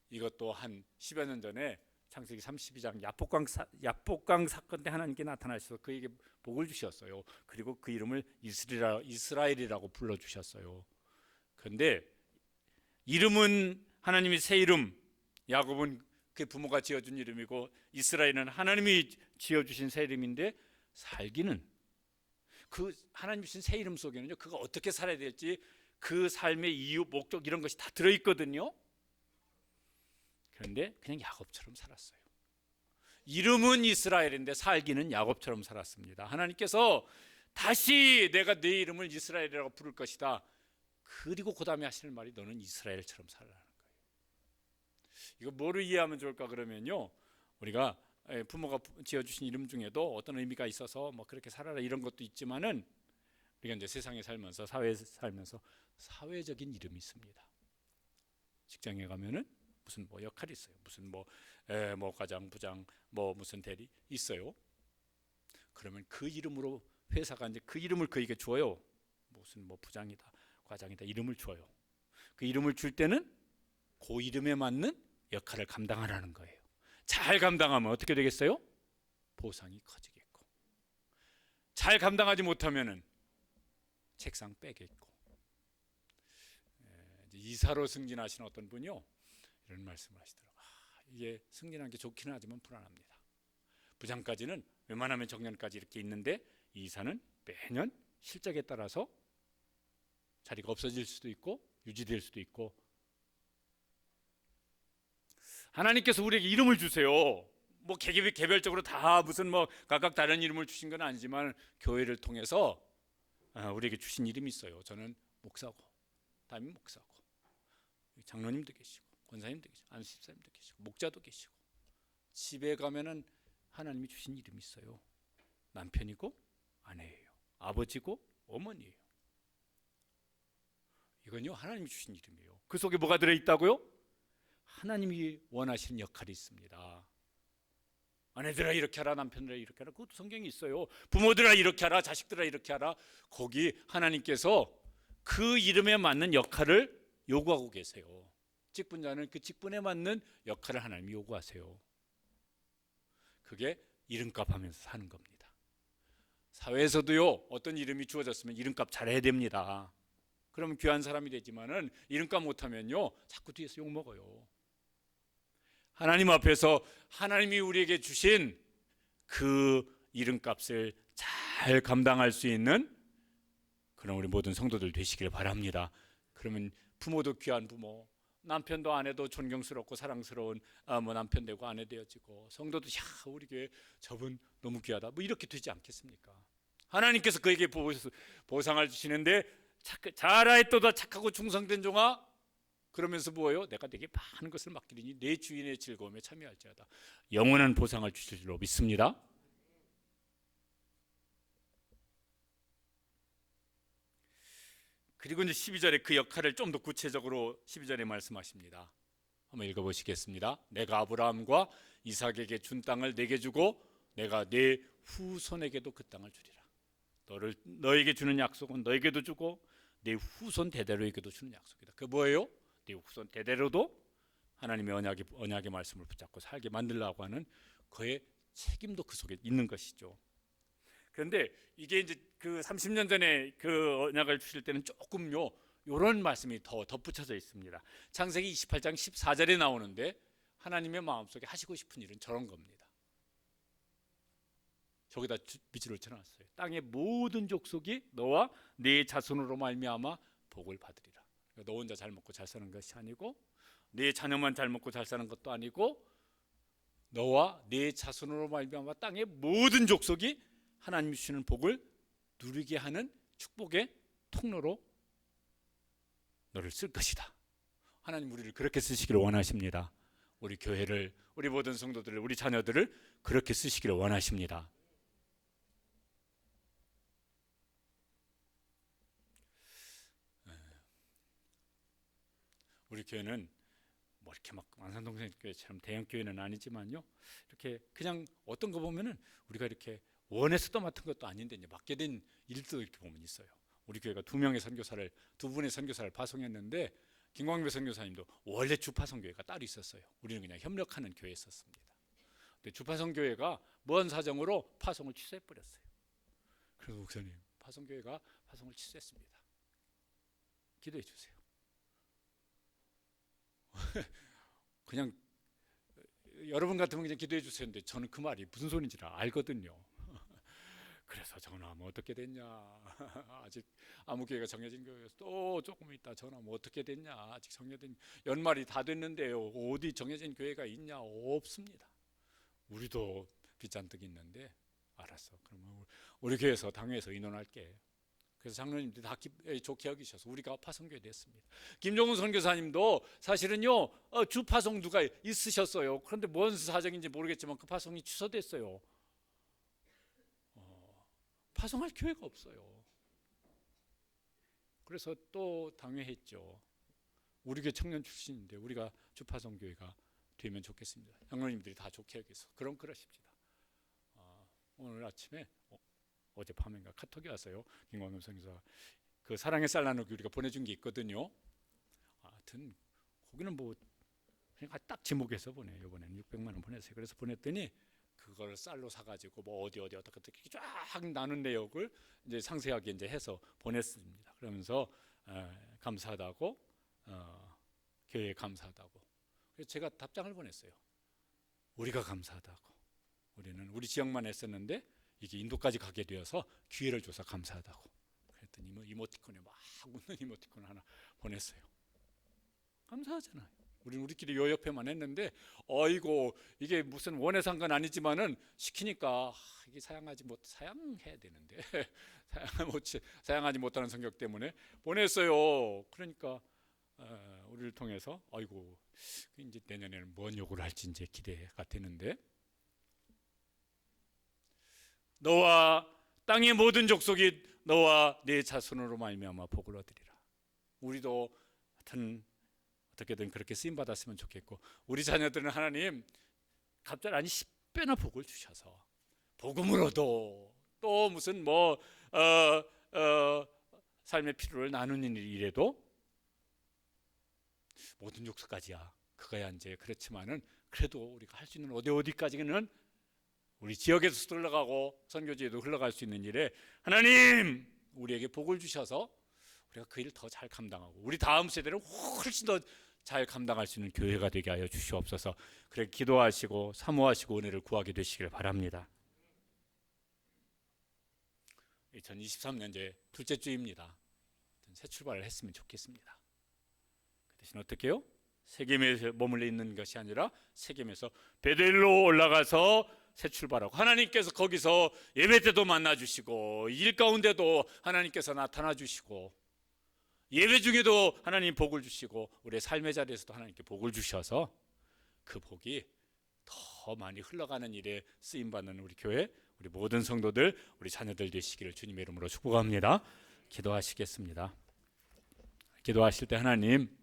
이것도 한 10여 년 전에 창세기 32장 야복강 사건 때 하나님께 나타나셔서 그에게 복을 주셨어요. 그리고 그 이름을 이스라엘이라고 불러주셨어요. 그런데 이름은 하나님이 새 이름, 야곱은 그 부모가 지어준 이름이고 이스라엘은 하나님이 지어주신 새 이름인데, 살기는 그 하나님 주신 새 이름 속에는요, 그가 어떻게 살아야 될지 그 삶의 이유, 목적 이런 것이 다 들어있거든요. 그런데 그냥 야곱처럼 살았어요. 이름은 이스라엘인데 살기는 야곱처럼 살았습니다. 하나님께서 다시 내가 네 이름을 이스라엘이라고 부를 것이다. 그리고 그 다음에 하시는 말이 너는 이스라엘처럼 살라는 거예요. 이거 뭐를 이해하면 좋을까 그러면요, 우리가 부모가 지어주신 이름 중에도 어떤 의미가 있어서 뭐 그렇게 살아라 이런 것도 있지만은, 우리가 이제 세상에 살면서 사회에 살면서 사회적인 이름이 있습니다. 직장에 가면은 무슨 뭐 역할이 있어요. 무슨 뭐 과장, 부장, 뭐 무슨 대리 있어요. 그러면 그 이름으로 회사가 이제 그 이름을 그에게 줘요. 무슨 뭐 부장이다, 과장이다 이름을 줘요. 그 이름을 줄 때는 그 이름에 맞는 역할을 감당하라는 거예요. 잘 감당하면 어떻게 되겠어요? 보상이 커지겠고, 잘 감당하지 못하면은 책상 빼겠고. 이사로 승진하신 어떤 분이요, 이런 말씀을 하시더라고요. 이게 승진한 게 좋기는 하지만 불안합니다. 부장까지는 웬만하면 정년까지 이렇게 있는데 이사는 매년 실적에 따라서 자리가 없어질 수도 있고 유지될 수도 있고. 하나님께서 우리에게 이름을 주세요. 뭐 개별적으로 다 무슨 뭐 각각 다른 이름을 주신 건 아니지만 교회를 통해서 우리에게 주신 이름이 있어요. 저는 목사고, 담임 목사고, 장로님도 계시고, 권사님도 계시고, 안수집사님도 계시고, 목자도 계시고, 집에 가면은 하나님이 주신 이름이 있어요. 남편이고 아내예요. 아버지고 어머니예요. 이건요, 하나님이 주신 이름이에요. 그 속에 뭐가 들어있다고요? 하나님이 원하시는 역할이 있습니다. 아내들아 이렇게 하라, 남편들아 이렇게 하라, 그것도 성경에 있어요. 부모들아 이렇게 하라, 자식들아 이렇게 하라. 거기 하나님께서 그 이름에 맞는 역할을 요구하고 계세요. 직분자는 그 직분에 맞는 역할을 하나님이 요구하세요. 그게 이름값 하면서 사는 겁니다. 사회에서도요, 어떤 이름이 주어졌으면 이름값 잘해야 됩니다. 그러면 귀한 사람이 되지만은 이름값 못하면요, 자꾸 뒤에서 욕먹어요. 하나님 앞에서 하나님이 우리에게 주신 그 이름값을 잘 감당할 수 있는 그런 우리 모든 성도들 되시길 바랍니다. 그러면 부모도 귀한 부모, 남편도 아내도 존경스럽고 사랑스러운 남편 되고 아내 되어지고, 성도도 야, 우리 교회 저분 너무 귀하다, 뭐 이렇게 되지 않겠습니까? 하나님께서 그에게 보상을 주시는데, 잘하였도다 착하고 충성된 종아, 그러면서 뭐예요? 내가 네게 많은 것을 맡기리니 내 주인의 즐거움에 참여할지어다. 영원한 보상을 주실 줄로 믿습니다. 그리고 이제 12절에 그 역할을 좀 더 구체적으로 12절에 말씀하십니다. 한번 읽어보시겠습니다. 내가 아브라함과 이삭에게 준 땅을 내게 주고 내가 내 후손에게도 그 땅을 주리라. 너에게 주는 약속은 너에게도 주고 내 후손 대대로에게도 주는 약속이다. 그 뭐예요? 네 후손 대대로도 하나님의 언약의 말씀을 붙잡고 살게 만들려고 하는 그의 책임도 그 속에 있는 것이죠. 그런데 이게 이제 그 30년 전에 그 언약을 주실 때는 조금요, 이런 말씀이 더 덧붙여져 있습니다. 창세기 28장 14절에 나오는데, 하나님의 마음속에 하시고 싶은 일은 저런 겁니다. 저기다 빛을 쳐놨어요. 땅의 모든 족속이 너와 네 자손으로 말미암아 복을 받으리라. 너 혼자 잘 먹고 잘 사는 것이 아니고, 네 자녀만 잘 먹고 잘 사는 것도 아니고, 너와 네 자손으로 말미암아 땅의 모든 족속이 하나님 주시는 복을 누리게 하는 축복의 통로로 너를 쓸 것이다. 하나님 우리를 그렇게 쓰시기를 원하십니다. 우리 교회를, 우리 모든 성도들을, 우리 자녀들을 그렇게 쓰시기를 원하십니다. 우리 교회는 뭐 이렇게 막 안산동생교회처럼 대형 교회는 아니지만요, 이렇게 그냥 어떤 거 보면은 우리가 이렇게 원해서도 맡은 것도 아닌데 이제 맡게 된 일도 이렇게 보면 있어요. 우리 교회가 두 분의 선교사를 파송했는데, 김광배 선교사님도 원래 주파선교회가 따로 있었어요. 우리는 그냥 협력하는 교회였었습니다. 근데 주파선교회가 뭔 사정으로 파송을 취소해버렸어요. 그래서 목사님, 파송교회가 파송을 취소했습니다. 기도해 주세요. 그냥 여러분 같으면 그냥 기도해 주세요인데, 저는 그 말이 무슨 소리인지 알거든요. 그래서 전화하면 어떻게 됐냐, 아직 아무 교회가 정해진 교회에서 또 조금 있다 전화하면 어떻게 됐냐, 아직 정해진 연말이 다 됐는데요, 어디 정해진 교회가 있냐, 없습니다. 우리도 빚잔뜩 있는데, 알았어, 그러면 우리 교회에서 당회에서 의논할게. 그래서 장로님들이 다 좋게 여기셔서 우리가 파송교회 됐습니다. 김종훈 선교사님도 사실은요, 주파송 누가 있으셨어요. 그런데 뭔 사정인지 모르겠지만 그 파송이 취소됐어요. 파송할 교회가 없어요. 그래서 또 당회했죠. 우리 교회 청년 출신인데 우리가 주파송 교회가 되면 좋겠습니다. 장로님들이 다 좋게 여기서 그러십시다. 오늘 아침에 어젯밤인가 카톡이 왔어요. 김광겸 선교사 그 사랑의 쌀 나누기 우리가 보내준 게 있거든요. 하여튼 거기는 뭐 그냥 딱 지목해서 보내요. 이번에는 600만 원 보냈어요. 그래서 보냈더니 그걸 쌀로 사가지고 뭐 어떻게 쫙 나눈 내역을 이제 상세하게 이제 해서 보냈습니다. 그러면서 감사하다고, 교회에 감사하다고. 그래서 제가 답장을 보냈어요. 우리가 감사하다고. 우리는 우리 지역만 했었는데 이게 인도까지 가게 되어서 기회를 줘서 감사하다고. 그랬더니 뭐 이모티콘에 막 웃는 이모티콘 하나 보냈어요. 감사하잖아요. 우리는 우리끼리 요 옆에만 했는데, 이게 무슨 원해 산 건 아니지만은 시키니까 이게 사양해야 되는데 사양하지 못하는 성격 때문에 보냈어요. 그러니까 우리를 통해서 이제 내년에는 뭔 요구를 할지 이제 기대가 되는데, 너와 땅의 모든 족속이 너와 네 자손으로 말미암아 복을 얻으리라. 우리도 하여튼 어떻게든 그렇게 쓰임 받았으면 좋겠고, 우리 자녀들은 하나님 갑자기 10배나 복을 주셔서 복음으로도 또 무슨 삶의 필요를 나누는 일이라도 모든 족속까지야 그거야 이제 그렇지만은 그래도 우리가 할 수 있는 어디까지는 우리 지역에서도 흘러가고 선교지에도 흘러갈 수 있는 일에 하나님 우리에게 복을 주셔서 우리가 그 일을 더 잘 감당하고 우리 다음 세대를 훨씬 더 잘 감당할 수 있는 교회가 되게 하여 주시옵소서. 그렇게 기도하시고 사모하시고 은혜를 구하게 되시길 바랍니다. 2023년 이제 둘째 주입니다. 새 출발을 했으면 좋겠습니다. 그 대신 어떻게 해요? 세겜에 머물러 있는 것이 아니라 세겜에서 베델로 올라가서 새 출발하고 하나님께서 거기서 예배 때도 만나주시고 일 가운데도 하나님께서 나타나 주시고 예배 중에도 하나님 복을 주시고 우리의 삶의 자리에서도 하나님께 복을 주셔서 그 복이 더 많이 흘러가는 일에 쓰임받는 우리 교회 우리 모든 성도들 우리 자녀들 되시기를 주님의 이름으로 축복합니다. 기도하시겠습니다. 기도하실 때 하나님